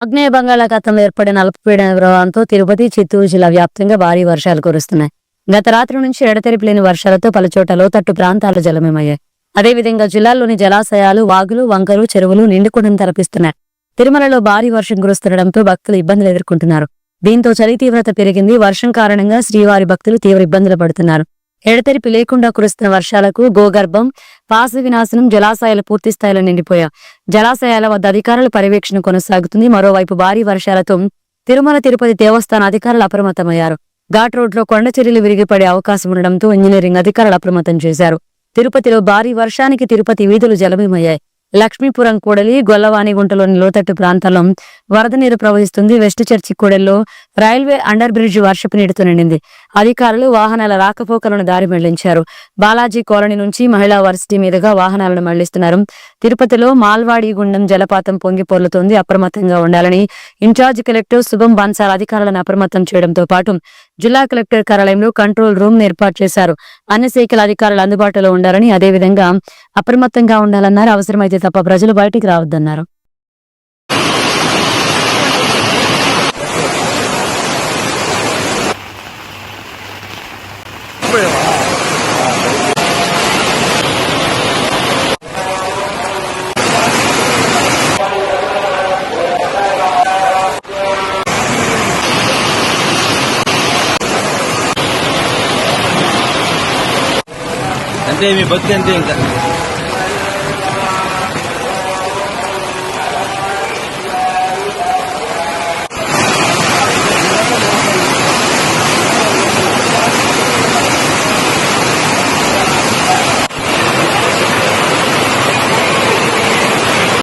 ఆగ్నేయ బంగాళాఖాతంలో ఏర్పడిన అల్పపీడన ప్రభావంతో తిరుపతి, చిత్తూరు జిల్లా వ్యాప్తంగా భారీ వర్షాలు కురుస్తున్నాయి. గత రాత్రి నుంచి ఎడతెరిపి లేని వర్షాలతో పలుచోట లోతట్టు ప్రాంతాలు జలమయమయ్యాయి. అదేవిధంగా జిల్లాల్లోని జలాశయాలు, వాగులు, వంకలు, చెరువులు నిండుకుండను తలపిస్తున్నాయి. తిరుమలలో భారీ వర్షం కురుస్తుండటంతో భక్తులు ఇబ్బందులు ఎదుర్కొంటున్నారు. దీంతో చలి తీవ్రత పెరిగింది. వర్షం కారణంగా శ్రీవారి భక్తులు తీవ్ర ఇబ్బందులు పడుతున్నారు. ఎడతెరిపి లేకుండా కురుస్తున్న వర్షాలకు గోగర్భం, పాశ వినాశనం, జలాశయాలు పూర్తిస్థాయిలో నిండిపోయాయి. జలాశయాల వద్ద అధికారుల పర్యవేక్షణ కొనసాగుతుంది. మరోవైపు భారీ వర్షాలతో తిరుమల తిరుపతి దేవస్థాన అధికారులు అప్రమత్తమయ్యారు. ఘాట్ రోడ్లో కొండ చర్యలు విరిగిపడే అవకాశం ఉండడంతో ఇంజనీరింగ్ అధికారులు అప్రమత్తం చేశారు. తిరుపతిలో భారీ వర్షానికి తిరుపతి వీధులు జలమయమయ్యాయి. లక్ష్మీపురం కూడలి, గొల్లవాణిగుంటలోని లోతట్టు ప్రాంతాల్లో వరద నీరు ప్రవహిస్తుంది. వెస్ట్ చర్చి కూడల్లో రైల్వే అండర్ బ్రిడ్జ్ వర్షపు నీటితో నిండింది. అధికారులు వాహనాల రాకపోకలను దారి మళ్లించారు. బాలాజీ కాలనీ నుంచి మహిళా వర్సిటీ మీదుగా వాహనాలను మళ్లిస్తున్నారు. తిరుపతిలో మాల్వాడి గుండం జలపాతం పొంగి పొర్లుతోంది. అప్రమత్తంగా ఉండాలని ఇన్ఛార్జ్ కలెక్టర్ శుభం బన్సాల్ అధికారులను అప్రమత్తం చేయడంతో పాటు జిల్లా కలెక్టర్ కార్యాలయంలో కంట్రోల్ రూమ్ ఏర్పాటు చేశారు. అన్ని శాఖల అధికారులు అందుబాటులో ఉండాలని, అదేవిధంగా అప్రమత్తంగా ఉండాలన్నారు. అవసరమైతే తప్ప ప్రజలు బయటికి రావద్దన్నారు. అంతే మీ భక్తి అంతే ఇంకా